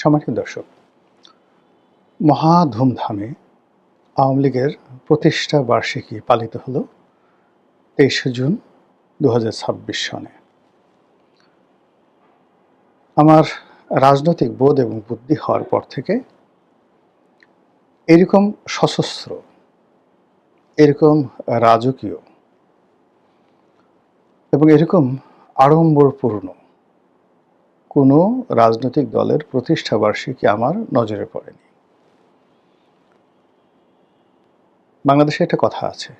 সম্মানিত দর্শক, মহা ধুমধামে আওয়ামী লীগের প্রতিষ্ঠা বার্ষিকী পালিত হল ২৩শে জুন ২০২৬ সনে। আমার রাজনৈতিক বোধ এবং বুদ্ধি হওয়ার পর থেকে এরকম সশস্ত্র, এরকম রাজকীয় এবং এরকম আড়ম্বরপূর্ণ কোনো রাজনৈতিক দলের প্রতিষ্ঠা বার্ষিকী আমার নজরে পড়েনি। বাংলাদেশে একটা কথা আছে,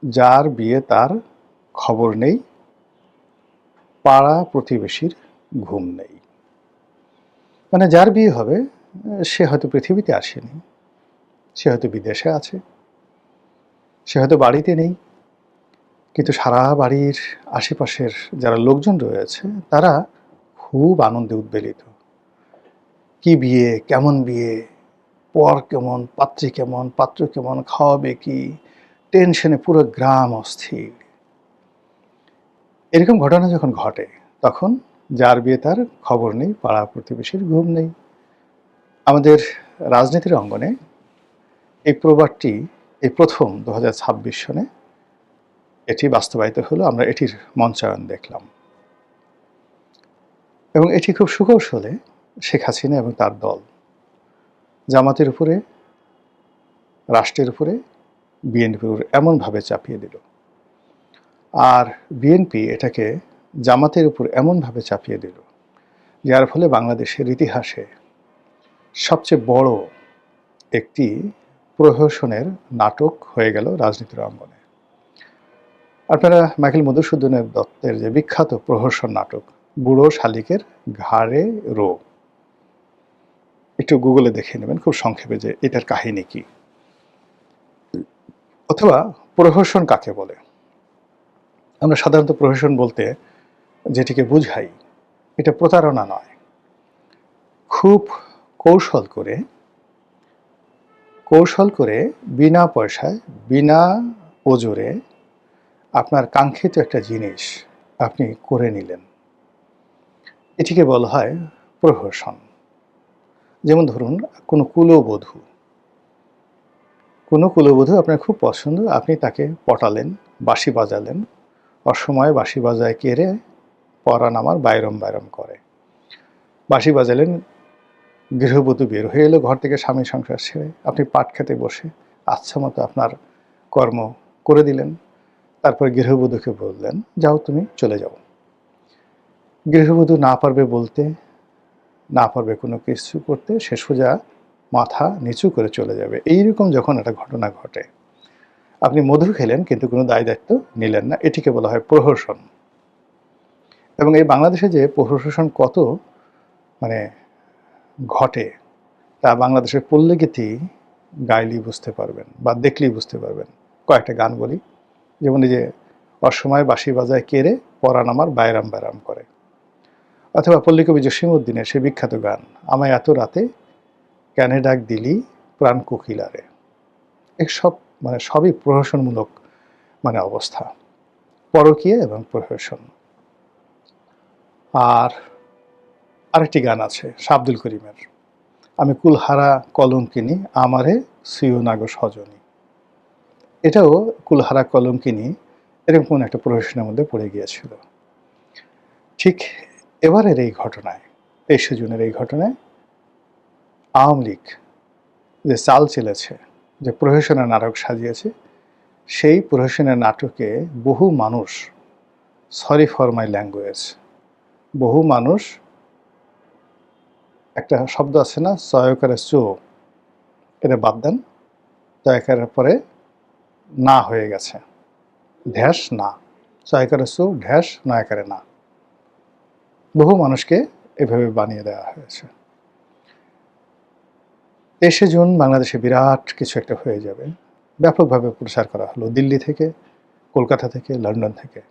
যার বিয়ে তার খবর নেই, পাড়া প্রতিবেশীর ঘুম নেই। মানে যার বিয়ে হবে সে হয়তো পৃথিবীতে আসেনি, সে হয়তো বিদেশে আছে, সে হয়তো বাড়িতে নেই, কিন্তু সারা বাড়ির আশেপাশের যারা লোকজন রয়েছে তারা খুব আনন্দে উদ্বেলিত। কি বিয়ে, কেমন বিয়ে, পর কেমন, পাত্রী কেমন, পাত্র কেমন, খাওয়াবে কি, টেনশনে পুরো গ্রাম অস্থির। এরকম ঘটনা যখন ঘটে তখন যার বিয়ে তার খবর নেই, পাড়া প্রতিবেশীর ঘুম নেই। আমাদের রাজনীতির অঙ্গনে এই প্রবাদটি এই প্রথম ২০২৬ সনে এটি বাস্তবায়িত হলো। আমরা এটির মঞ্চায়ন দেখলাম এবং এটি খুব সুকৌশলে শেখ হাসিনা এবং তার দল জামাতের উপরে, রাষ্ট্রের উপরে, বিএনপির উপরে এমনভাবে চাপিয়ে দিল, আর বিএনপি এটাকে জামাতের উপর এমনভাবে চাপিয়ে দিল, যার ফলে বাংলাদেশের ইতিহাসে সবচেয়ে বড় একটি প্রহসনের নাটক হয়ে গেল রাজনীতির অঙ্গনে। আপনারা মাইকেল মধুসূদনের দত্তের যে বিখ্যাত প্রহসন নাটক বুড়ো শালিকের ঘাড়ে রো, একটু গুগলে দেখে নেবেন খুব সংক্ষেপে যে এটার কাহিনী কি, অথবা প্রহসন কাকে বলে। আমরা সাধারণত প্রহসন বলতে যেটিকে বুঝাই, এটা প্রতারণা নয়, খুব কৌশল করে বিনা পয়সায়, বিনা ওজরে আপনার কাঙ্ক্ষিত একটা জিনিস আপনি করে নিলেন, এটিকে বলা হয় প্রহসন। যেমন ধরুন, কোনো কুলবধূ আপনার খুব পছন্দ, আপনি তাকে পটালেন, বাঁশি বাজালেন, অসময়ে বাঁশি বাজায় কেড়ে পরাণ আমার বাইরম বাইরম করে। বাঁশি বাজালেন, গৃহবধূ বের হয়ে এলো ঘর থেকে স্বামী সংসার ছেড়ে, আপনি পাট খেতে বসে আচ্ছা মতো আপনার কর্ম করে দিলেন। তারপর গৃহবধূকে বললেন, যাও তুমি চলে যাও। গৃহবধূ না পারবে বলতে, না পারবে কোনো কিছু করতে, সে সোজা মাথা নিচু করে চলে যাবে। এইরকম যখন একটা ঘটনা ঘটে, আপনি মধু খেলেন কিন্তু কোনো দায় দায়িত্ব নিলেন না, এটিকে বলা হয় প্রহসন। এবং এই বাংলাদেশে যে প্রহসন কত মানে ঘটে তা বাংলাদেশের পল্লীগীতি গাইলেই বুঝতে পারবেন বা দেখলেই বুঝতে পারবেন। কয়েকটা গান বলি, যেমন এই যে অসময়ে বাঁশি বাজায় কেড়ে পরাণ আমার বাইরাম বাইরাম করে, অথবা পল্লীকবি জসীমউদ্দিনের সে বিখ্যাত গান, আমায় এত রাতে ক্যানে ডাক দিলি প্রাণ কোকিলারে। এসব সবই প্রহসনমূলক অবস্থা, পরকীয়া এবং প্রহসন। আর আরেকটি গান আছে শাহ আব্দুল করিমের, আমি কুলহারা কলঙ্কিনী আমারে সিও নাগো সজনী। এটাও কুলহারা কলঙ্কিনী এরকম কোন একটা প্রহসনের মধ্যে পড়ে গিয়েছিল। ঠিক এবারের এই ঘটনায়, ২৩শে জুনের এই ঘটনায় আওয়ামী লীগ যে চাল চেলেছে, যে প্রহসনের নাটক সাজিয়েছে, সেই প্রহসনের নাটকে বহু মানুষ, সরি ফর মাই ল্যাঙ্গুয়েজ, বহু মানুষ, একটা শব্দ আছে না, চয়কারে চো, এটা বাদ দেন, চয়কারের পরে না হয়ে গেছে, ঢ্যাস না, চয়কারে চো ঢ্যাস, নয়কারে না, বহু মানুষকে এভাবে বানিয়ে দেওয়া হয়েছে। ২৩শে জুন বাংলাদেশে বিরাট কিছু একটা হয়ে যাবে, ব্যাপকভাবে প্রচার করা হলো, দিল্লি থেকে, কলকাতা থেকে, লন্ডন থেকে।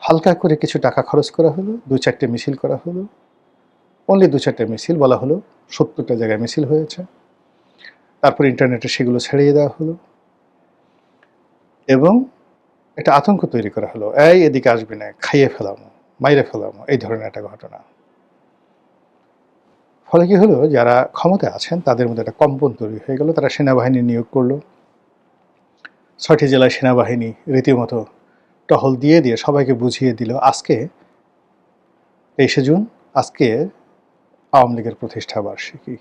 হালকা করে কিছু টাকা খরচ করা হলো, ২-৪টে মিছিল করা হলো, অনলি ২-৪টে মিছিল, বলা হলো ৭০টা জায়গায় মিছিল হয়েছে। তারপর ইন্টারনেটে সেগুলো ছড়িয়ে দেওয়া হলো এবং একটা আতঙ্ক তৈরি করা হলো, এই এদিকে আসবি না, খাইয়ে ফেলামো, মাইরে ফেলামো, এই ধরনের একটা ঘটনা। ফলে কি হলো, যারা ক্ষমতায় আছেন তাদের মধ্যে একটা কম্পন তৈরি হয়ে গেল। তারা সেনাবাহিনী নিয়োগ করলো। ৬টি জেলায় সেনাবাহিনী রীতিমতো টহল দিয়ে সবাইকে বুঝিয়ে দিল আজকে ২৩শে জুন, আজকে আওয়ামী লীগের প্রতিষ্ঠা বার্ষিকী।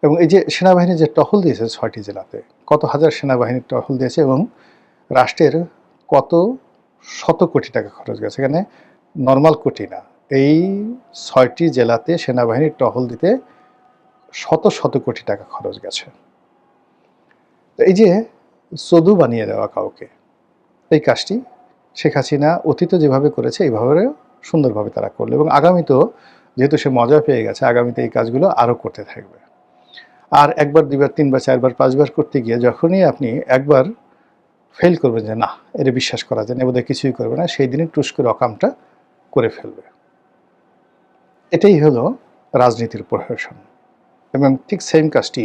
এবং এই যে সেনাবাহিনী যে টহল দিয়েছে ৬টি জেলাতে, কত হাজার সেনাবাহিনীর টহল দিয়েছে এবং রাষ্ট্রের কত শত কোটি টাকা খরচ গেছে। এখানে নর্মাল কোটি না, এই ৬টি জেলাতে সেনাবাহিনীর টহল দিতে শত শত কোটি টাকা খরচ গেছে। তো এই যে চদু বানিয়ে দেওয়া কাউকে, এই কাজটি শেখ হাসিনা অতীতে যেভাবে করেছে এইভাবে সুন্দরভাবে তারা করলো। এবং আগামীতেও যেহেতু সে মজা পেয়ে গেছে, আগামীতে এই কাজগুলো আরও করতে থাকবে। আর একবার, দুইবার, তিনবার, চারবার, পাঁচবার করতে গিয়ে যখনই আপনি একবার ফেল করবেন যে না, এটা বিশ্বাস করা যায় না, বোধহয় কিছুই করবে না, সেই দিনই টুস করে অকামটা করে ফেলবে। এটাই হলো রাজনীতির প্রহসন। এবং ঠিক সেম কাজটি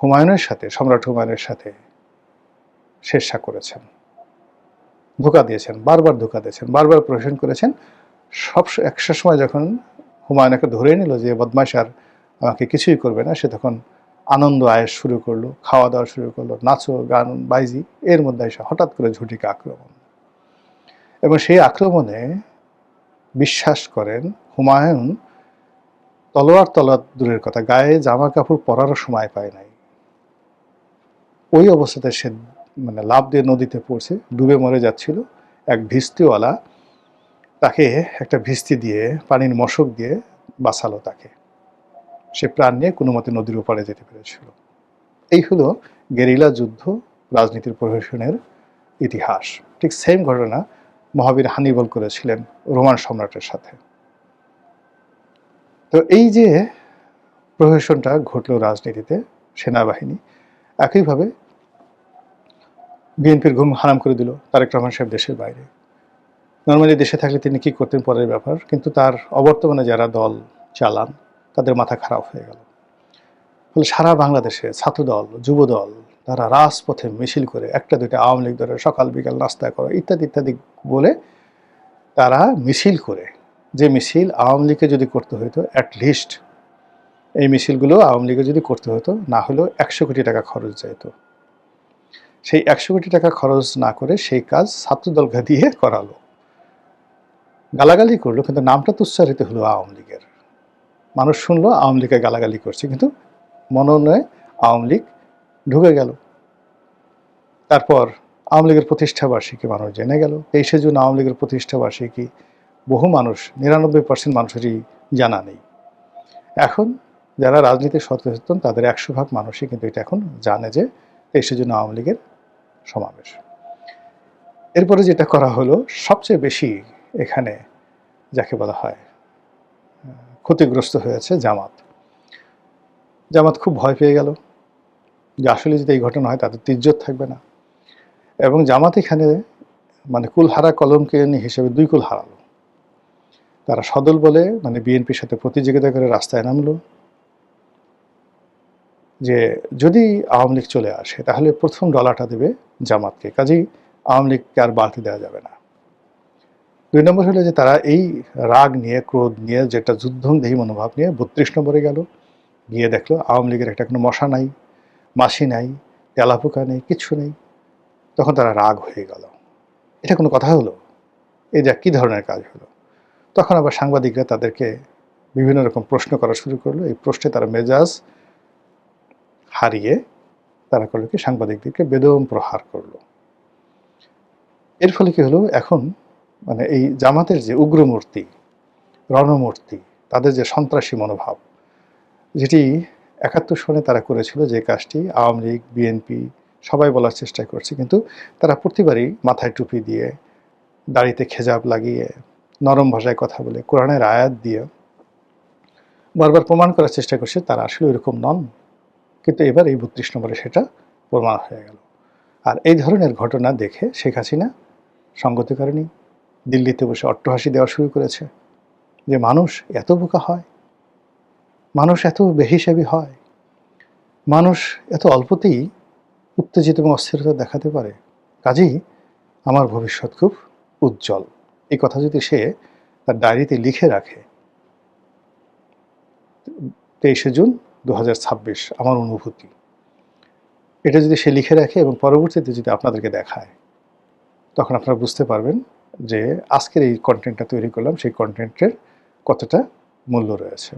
হুমায়ুনের সাথে, সম্রাট হুমায়ুনের সাথে শেরশাহ করেছেন। ধোঁকা দিয়েছেন, বারবার ধোঁকা দিয়েছেন, বারবার প্রহসন করেছেন। একটা সময় যখন হুমায়ুনকে ধরে নিল যে বদমাশ আর আমাকে কিছুই করবে না, সে তখন আনন্দ আয়েশ শুরু করলো, খাওয়া দাওয়া শুরু করলো, নাচো গান বাইজি, এর মধ্যে এসে হঠাৎ করে ঝটিকা আক্রমণ। এবং সেই আক্রমণে বিশ্বাস করেন হুমায়ুন তলোয়ার দূরের কথা, গায়ে জামা কাপড় পরারও সময় পায় নাই। ওই অবস্থাতে সে লাফ দিয়ে নদীতে পড়ছে, ডুবে মরে যাচ্ছিল। এক ভিস্তিওয়ালা তাকে একটা ভিস্তি দিয়ে, পানির মশক দিয়ে বাঁচালো তাকে। সে প্রাণ নিয়ে কোনো মতে নদীর ওপারে যেতে পেরেছিল। এই হলো গেরিলা যুদ্ধ, রাজনীতির প্রহসনের ইতিহাস। ঠিক সেম ঘটনা মহাবীর হানিবল করেছিলেন রোমান সম্রাটের সাথে। তো এই যে প্রহসনটা ঘটল রাজনীতিতে, সেনাবাহিনী একইভাবে বিএনপির ঘুম হারাম করে দিল। তারেক রহমান সাহেব দেশের বাইরে, নর্মালি দেশে থাকলে তিনি কি করতেন পরের ব্যাপার, কিন্তু তার অবর্তমানে যারা দল চালান তাদের মাথা খারাপ হয়ে গেল। ফলে সারা বাংলাদেশে ছাত্রদল, যুবদল তারা রাজপথে মিছিল করে, একটা দুইটা আওয়ামী লীগ ধরে সকাল বিকাল নাস্তা করা ইত্যাদি ইত্যাদি বলে তারা মিছিল করে, যে মিছিল আওয়ামী লীগকে যদি করতে হতো, অ্যাটলিস্ট এই মিছিলগুলো আওয়ামী লীগে যদি করতে হতো, না হলেও ১০০ কোটি টাকা খরচ যেত। সেই ১০০ কোটি টাকা খরচ না করে সেই কাজ ছাত্রদলকে দিয়ে করালো। গালাগালি করলো, কিন্তু নামটা তো উচ্চারিত হলো আওয়ামী লীগের। মানুষ শুনলো আওয়ামী লীগকে গালাগালি করছে, কিন্তু মনোনয়ে আওয়ামী লীগ ঢুকে গেল। তারপর আওয়ামী লীগের প্রতিষ্ঠা বার্ষিকী মানুষ জেনে গেল। ২৩শে জুন আওয়ামী লীগের প্রতিষ্ঠা বার্ষিকী বহু মানুষ, ৯৯% মানুষেরই জানা নেই। এখন যারা রাজনীতির সচেতন তাদের ১০০ ভাগ মানুষই কিন্তু এটা এখন জানে যে ২৩শে জুন আওয়ামী লীগের সমাবেশ। এরপরে যেটা করা হলো, সবচেয়ে বেশি এখানে যাকে বলা হয় ক্ষতিগ্রস্ত হয়েছে জামাত। জামাত খুব ভয় পেয়ে গেল যে আসলে যদি এই ঘটনা হয় তাদের তো ইজ্জত থাকবে না। এবং জামাত এখানে কুলহারা কলঙ্কিনী হিসেবে ২ কুল হারালো। তারা সদল বলে বিএনপির সাথে প্রতিযোগিতা করে রাস্তায় নামলো যে যদি আওয়ামী লীগ চলে আসে তাহলে প্রথম ডলারটা দেবে জামাতকে, কাজেই আওয়ামী লীগকে আর বাড়তি দেওয়া যাবে না। ২ নম্বর হলো যে তারা এই রাগ নিয়ে, ক্রোধ নিয়ে, যেটা যুদ্ধংদেহী মনোভাব নিয়ে ৩২ নম্বরে গেল, গিয়ে দেখলো আওয়ামী লীগের একটা কোনো মশা নাই, মাছি নাই, তেলাপোকা নেই, কিচ্ছু নেই। তখন তারা রাগ হয়ে গেল। এটা কোনো কথা হলো? এই যে কী ধরনের কাজ হলো? তখন আবার সাংবাদিকরা তাদেরকে বিভিন্ন রকম প্রশ্ন করা শুরু করলো। এই প্রশ্নে তারা মেজাজ হারিয়ে তারা করলো কি, সাংবাদিকদেরকে বেদম প্রহার করলো। এর ফলে কি হলো, এখন এই জামাতের যে উগ্রমূর্তি, রণমূর্তি, তাদের যে সন্ত্রাসী মনোভাব, যেটি ৭১ সনে তারা করেছিল, যে কাজটি আওয়ামী লীগ, বিএনপি সবাই বলার চেষ্টা করছে, কিন্তু তারা প্রতিবারই মাথায় টুপি দিয়ে, দাড়িতে খেজাব লাগিয়ে, নরম ভাষায় কথা বলে, কোরআনের আয়াত দিয়ে বারবার প্রমাণ করার চেষ্টা করছে তারা আসলে ওইরকম নন। কিন্তু এবার এই ৩২ নম্বরে সেটা প্রমাণ হয়ে গেল। আর এই ধরনের ঘটনা দেখে শেখ হাসিনা সঙ্গতি করেনি, দিল্লিতে বসে অট্টহাসি দেওয়া শুরু করেছে যে মানুষ এত বোকা হয়, মানুষ এত বেহিসাবি হয়, মানুষ এত অল্পতেই উত্তেজিত এবং অস্থিরতা দেখাতে পারে, কাজেই আমার ভবিষ্যৎ খুব উজ্জ্বল। এই কথা যদি সে তার ডায়েরিতে লিখে রাখে, 23শে জুন 2026 আমার অনুভূতি। এটা যদি সে লিখে রাখে এবং পরবর্তীতে যদি আপনাদেরকে দেখায়, তখন আপনারা বুঝতে পারবেন যে আজকের এই কনটেন্টটা তৈরি করলাম, সেই কনটেন্টের কতটা মূল্য রয়েছে।